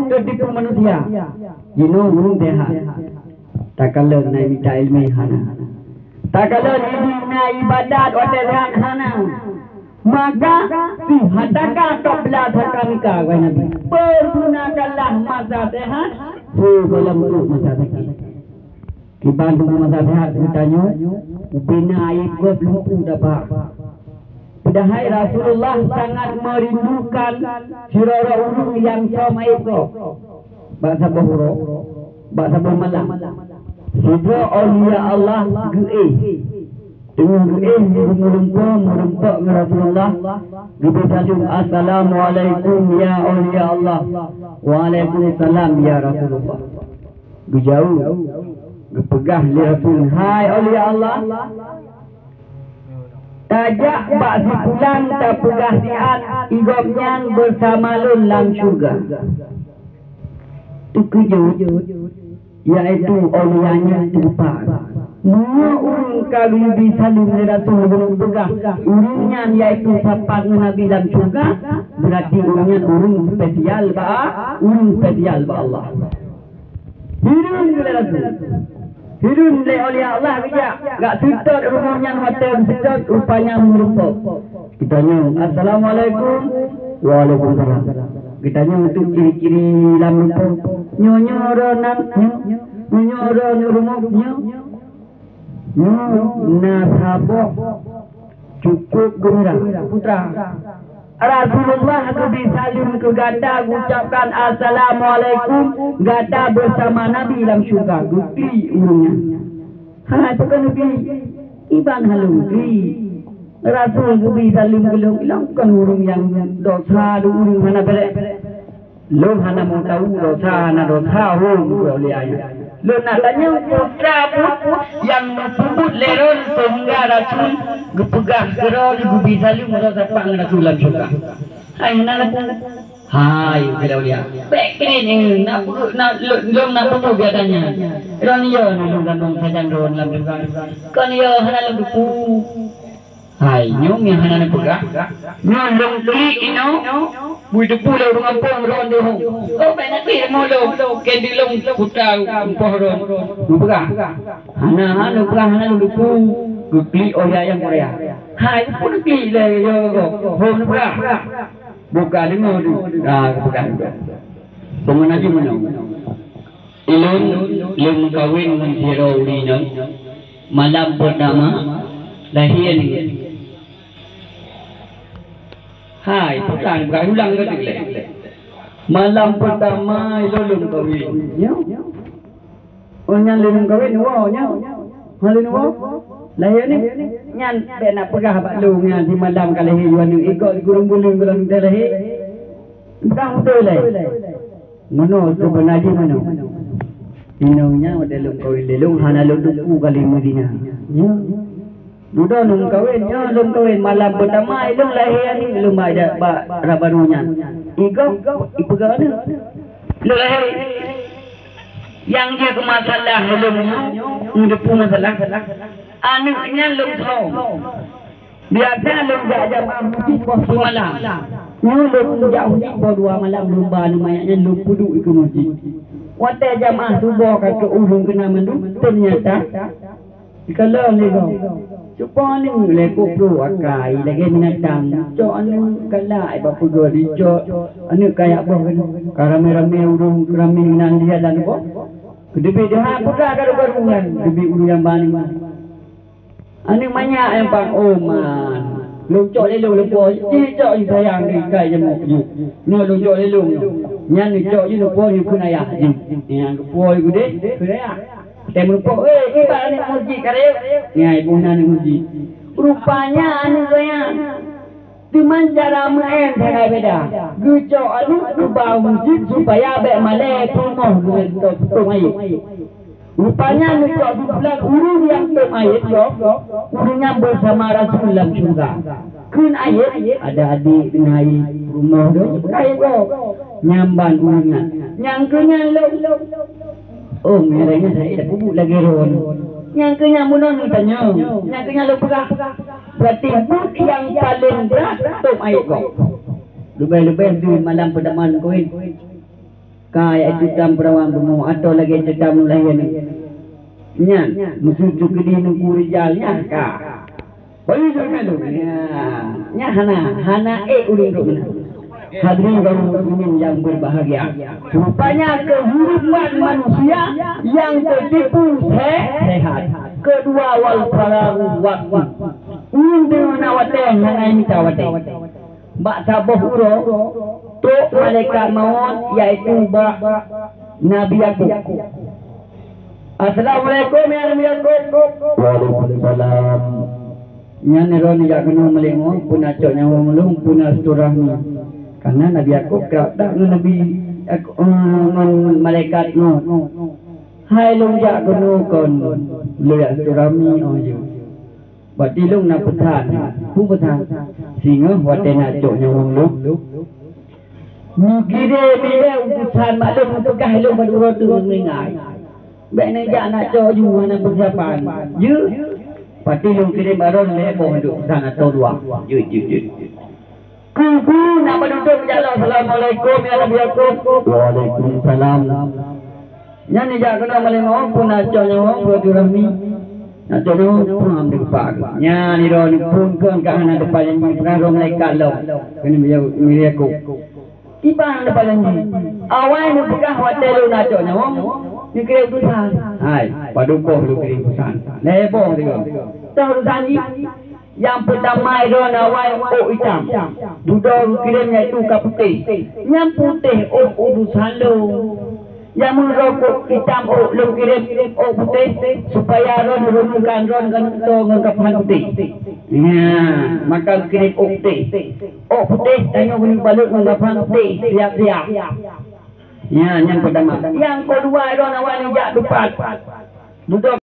tertipu manusia. Urung deha. Tak kalau naik minta ilmu hana. Tak kalau naik ibadat hotel hana. Maka si hataka topla thakamika wahai Nabi. Pergunakanlah masa sehat dalam masa sakit. Dibantu masa sehat ditanya, bina air gua belum dapat. Padahal Rasulullah sangat merindukan sirara urung yang sama itu. Bahasa bahuro, bahasa malam. Sibra awliya Allah ge'eh. Dengan ge'eh merempak Rasulullah. Dibersalum Assalamualaikum ya awliya Allah. Waalaikumsalam ya Rasulullah. Berjauh. Berpegah li Rasul. Hai awliya Allah. Tajak bak pulang tak pegah sihat. Igomnya bersama lun lang syurga. Itu kejut. Iaitu awliyanya tumpah. Semua orang kalau disalim oleh Rasul belum pegah. Orangnya iaitu sahabat Nabi dalam syurga. Berarti orangnya orang spesial orang spesial Allah. Hidung oleh Rasul. Hidung oleh Allah bijak. Tak sedot rumahnya hotel sedot rupanya merumpuk. Kita tanya Assalamualaikum. Waalaikumsalam. Kita tanya untuk ciri-ciri dalam rumpuk. Nyonya orang nyonya orang rumahnya. Nasabok cukup gembira putra. Rasulullah itu disalim ke gada ucapkan Assalamualaikum. Gada bersama Nabi dalam syurga. Gupli urungnya. Itu kan Nabi Iban halungri. Rasul Nabi salim gelung ilangkan urung yang dosa urung mana berek. Lo hana mau tahu dosa oleh ayat. Lo nak tanya putra yang membut leron sehingga Rasul gepegah gerol gubi salim merasa pang Rasul dalam syurga. Hai nak hai bila dia. Bekrin ni nak lom nak perlu biadanya. Ron yo nak gandong sajang ron dalam syurga. Kan yo hana lom dupu. Hai nyom yang hana nak pegah. Nyom lom klik ino. Bui depu lau dengan pong ron dia. Oh banyak ni mau lo kendi long putra pong ron. Lu pegah. Hana lu depu. Gukli oya yang Korea. Hai pun gukli le yo. Hom pegah. Buka lima tu. Pegah. Pemenaji mana? Ilun kawin siro ulina. Malam pertama lahir ni. Hai, bukan ulang ke tak? Malam pertama lulung kawin. Yang lulung kawin nya. Halun lahir ni nyan be nak pegah bak lu nya di malam ka lahir yuan ni ikut gurung-gurung bulan dah lahir. Entah betul lah. Mano sebenarnya mano. Inongnya ada lulung kawin lulung hana lulung kali Madinah. Ya. Mudah lung kawin malam pertama ilung lahir ni belum ada barunya. Ipegah ni. Lung lahir. Yang dia ke masalah lung depu masalah. Anaknya lung tahu. Biasa lung jam masjid malam. Lung jauh dua malam lumba ni mayatnya lung puduk ikut masjid. Waktu jamaah subuh kata urung kena mandu ternyata kalau ni kau cuba ni lekuk pro akai lagi binatang cok anu kalai bapa dua dicok anu kayak apa kan karame-rame urung kerame nang dia dan apa debi dah putra garu-garungan debi urung yang bani anu banyak yang bang oman lucok lelung lepo cok sayang ni kai jemu ni lucok lelung nyan ni cok ni lepo ni kun ayah yang lepo gede ayah temu po iba ni masjid kare ni ibu nani masjid rupanya anu saya cuman cara main sangat beda guco anu ke bawah masjid supaya be malai rumah dengan tung air rupanya anu cok bulan urung yang tung air urungnya bersama Rasulullah juga kun air ada adik dengan air rumah tu air nyamban urungnya nyangkunya lo oh, mereka saya dah bubuk lagi ron. Yang kena munon tanya, yang kena lu pegah. Berarti buk yang paling berat tok air kau. Lebih-lebih tu malam pertemuan kau. Kaya itu tam perawan bemu atau lagi cetam lain. Nyan, musuh cukidi nunggu rijalnya ka. Boleh jangan lu. Nya hana uring rumah. Hadirin kaum muslimin yang berbahagia. Rupanya kehidupan manusia yang tertipu sehat. Kedua wal faragu waktu. Ini nawate hana minta wate. Bak tabuh uro tu malaikat maut yaitu bak Nabi Yakub. Assalamualaikum ya Nabi Yakub. Waalaikumsalam. Nyan ron ya kena melengo puna cok nyawa melung puna silaturahmi. Karena Nabi Yakub kerap dak Nabi malaikat maut. Hai long ya kena kon lu ya silaturahmi ojo. Berarti long nak petan, petang. Sehingga wate nak cok nyawa melung. Mukire bila utusan maklum untuk kahilung berdua tu mengingai. Baik nak nak cok juga nak persiapan. You pati lu kirim baron lebo duduk sana atau dua. Kuku nak berduduk jalan. Assalamualaikum ya Nabi Yakub. Waalaikumsalam. Yang ni jangan kena melemah pun nak caknya orang berturahmi. Nak caknya orang pun ambil depan. Yang ni ron pun kan kahana depan yang ni pengaruh malaikat lo. Kena Nabi Yakub. Tiba depan yang ni. Awal ni bukan hotel lu nak caknya orang. Ni kira utusan. Hai, padukoh lu kira utusan. Lebong dia. Tahu utusan ni? Yang pertama itu awal hitam. Duduk kirimnya itu ke putih. Yang putih utusan lu. Yang merokok hitam lu kirim putih supaya ron menurunkan ron ke putih. Ya, maka kirim putih. Putih tanya boleh balik ke putih. Siap-siap. Ya, yang pertama. Yang kedua itu awal yang depan. Duduk